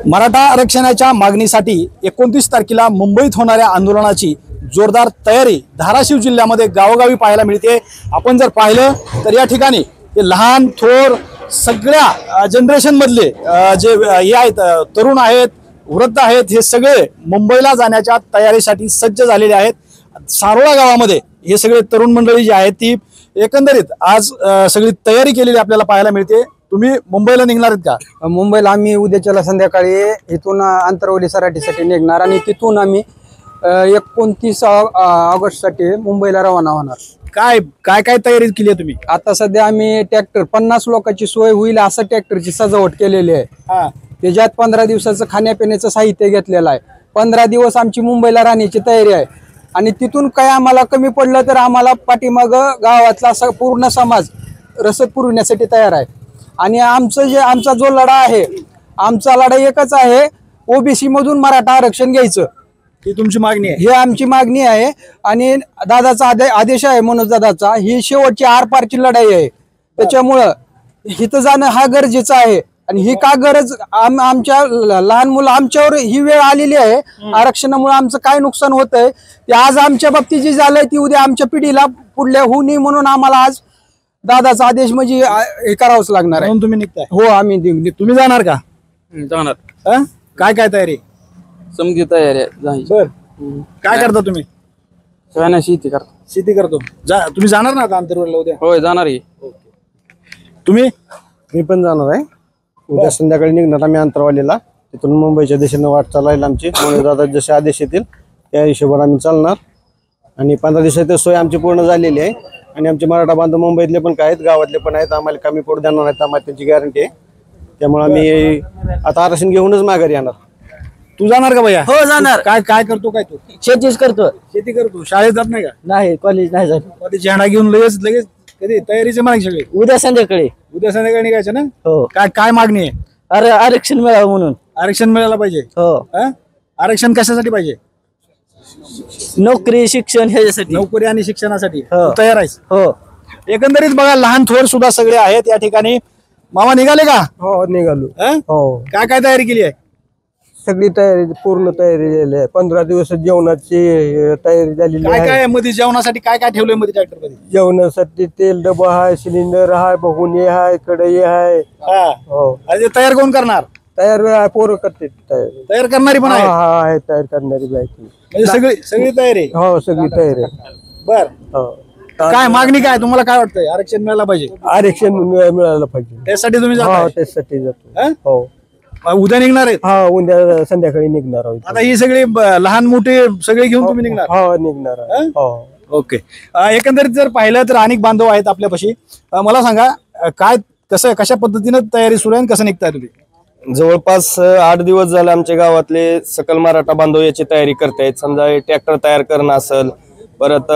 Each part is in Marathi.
मराठा आरक्षणाच्या मागणीसाठी 29 तारखेला मुंबईत होणाऱ्या आंदोलनाची जोरदार तयारी धाराशिव जिल्ह्यामध्ये गावोगावी पाहायला मिळते। आपण जर पाहिलं तर या ठिकाणी ते लहान थोर सगळ्या जनरेशन मधले जे हे आहेत, तरुण आहेत, वृद्ध आहेत, हे सगळे मुंबईला जाण्याच्या तयारीसाठी सज्ज झालेले आहेत। सारोळा गावामध्ये हे सगळे तरुण मंडळी जी आहेत ती एकंदरीत आज सगळी तयारी केलेली आपल्याला पाहायला मिळते। तुम्ही मुंबईला निघणार आहेत का? मुंबईला आम्ही उद्याच्याला संध्याकाळी इथून आंतरवली सराटीसाठी निघणार आणि तिथून आम्ही 29 ऑगस्टसाठी मुंबईला रवाना होणार। काय काय काय तयारी केली आहे तुम्ही? आता सध्या आम्ही ट्रॅक्टर 50 लोकांची सोय होईल असं ट्रॅक्टरची सजावट केलेली आहे। त्याच्यात 15 दिवसाचं खाण्यापिण्याचं साहित्य घेतलेलं आहे। 15 दिवस आमची मुंबईला राहण्याची तयारी आहे आणि तिथून काय आम्हाला कमी पडलं तर आम्हाला पाठीमाग गावातला पूर्ण समाज रसद पुरवण्यासाठी तयार आहे। आणि आमचा जो लढा आहे, आमचा लढा एकच आहे, ओबीसी मधून मराठा आरक्षण घ्यायचं, ही तुमची मागणी आहे? ही आमची मागणी आहे आणि दादाचा आदेश आहे, मनोज दादाचा। ही शेवटची आरपारची लढाई आहे, त्याच्यामुळं इथं जाणं हा गरजेचं आहे। आणि ही का गरज, आमच्या लहान मुलं, आमच्यावर ही वेळ आलेली आहे। आरक्षणामुळे आमचं काय नुकसान होतंय ते आज आमच्या बाबतीत जे झालंय ती उद्या आमच्या पिढीला पुढल्या होऊ नये म्हणून आम्हाला आज दादाचा आदेश म्हणजे हे करावंच लागणार आहे। तुम्ही निघताय? हो, आम्ही तुम्ही जाणार का? जाणार। काय काय तयारी? समजी तयारी आहे। बर, काय करता तुम्ही? शेती करतो। शेती करतो। तुम्ही जाणार ना आता आंतरवलीला उद्या? होय, जाणार आहे। तुम्ही? मी पण जाणार आहे। उद्या संध्याकाळी निघणार आम्ही आंतरवालीला, तिथून मुंबईच्या दिशेने वाटचाल राहील आमची। मनोज दादा जसे आदेश येतील त्या हिशोबाने आम्ही चालणार आणि 15 दिवसाची सोय आमची पूर्ण झालेली आहे। आणि आमचे मराठा बांधव मुंबईतले पण काय आहेत, गावातले पण आहेत, आम्हाला कमी पडू देणार नाहीत, आम्हाला त्यांची गॅरंटी आहे। त्यामुळे आम्ही आता आरक्षण घेऊनच माघारी येणार। तू जाणार का भैया? हो, जाणार। काय काय करतो? काय तू शेतीच करतो। शेती करतो? शाळेत जात नाही का? नाही, कॉलेज नाही जात। कधी झेंडा घेऊन लगेच कधी तयारीचे मागे सगळे? उद्या संध्याकाळी निघायचं ना? हो। काय काय मागणी आहे? अरे, आरक्षण मिळावं म्हणून। आरक्षण मिळायला पाहिजे? हो। आरक्षण कशासाठी पाहिजे? नोकरी, शिक्षण ह्याच्यासाठी। नोकरी आणि शिक्षणासाठी हो। तू तयार आहेस? हो। एकंदरीत बघा, लहान थोर सुद्धा सगळे आहेत या ठिकाणी। मामा निघाले का? हो, निघालो। हो, काय काय तयारी केली आहे? सगळी तयारी, पूर्ण तयारी झाली आहे। 15 दिवस जेवणाची तयारी झालेली काय आहे। काय मध्ये जेवणासाठी काय काय ठेवलंय मध्ये ट्रॅक्टर मध्ये? जेवणासाठी तेल डबा आहे, सिलेंडर आहे, भगोनी आहे, कढई आहे। हो। अरे ते तयार कोण करणार? तयार पोरं करते। तयार करणारी पण आहे? आहे, तयार करणारी बायकी। म्हणजे सगळी तयारी? हो, सगळी तयारी आहे। बर, हो। काय मागणी काय तुम्हाला काय वाटतंय? आरक्षण मिळायला पाहिजे? आरक्षण मिळायला पाहिजे, त्यासाठी तुम्ही हो, जाताय? त्यासाठी जातो। हो, उद्या निघणार आहेत? हा, उद्या संध्याकाळी निघणार आहोत। आता ही सगळी लहान मोठे सगळे घेऊन तुम्ही निघणार? हो, निघणार आहे। हो। ओके। एकंदरीत जर पाहिलं तर अनेक बांधव आहेत आपल्यापाशी। मला सांगा, काय कशा पद्धतीने तयारी सुरू आहे, कसं निघताय तुम्ही? जवळपास 8 दिवस झाले आमच्या गावातले सकल मराठा बांधव याची तयारी करतायत। समजा ट्रॅक्टर तयार करणं असेल, परत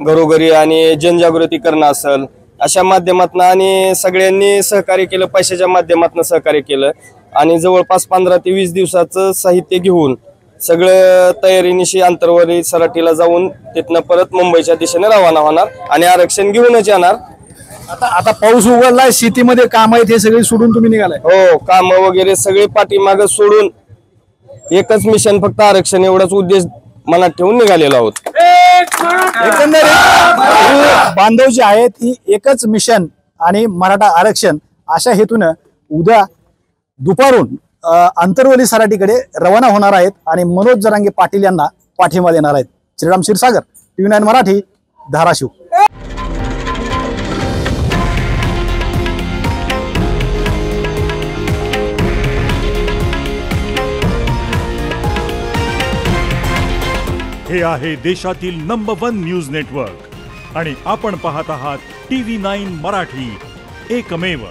घरोघरी आणि जनजागृती करणं असेल, अशा माध्यमातून आणि सगळ्यांनी सहकार्य केलं, पैशाच्या माध्यमातून सहकार्य केलं आणि जवळपास 15 ते 20 दिवसाचं साहित्य घेऊन सगळं तयारीनिशी आंतरवली सराटीला जाऊन तिथनं परत मुंबईच्या दिशेने रवाना होणार आणि आरक्षण घेऊनच येणार। आता पाऊस उघडलाय, शेतीमध्ये काम आहेत, हे सगळे सोडून तुम्ही निघालाय? हो, काम वगैरे सगळे पाठीमागं सोडून एकच मिशन, फक्त आरक्षण एवढाच उद्देश मनात ठेवून निघालेलो आहोत। एकंदरीत बांधव जे आहेत ही एकच मिशन आणि मराठा आरक्षण अशा हेतून उद्या दुपारून आंतरवली सराटीकडे रवाना होणार आहेत आणि मनोज जरांगे पाटील यांना पाठिंबा देणार आहेत। श्रीराम क्षीरसागर, TV9 मराठी, धाराशिव। हे आहे देशातील नंबर 1 न्यूज नेटवर्क आणि आपण पाहत आहात TV9 मराठी, एकमेव।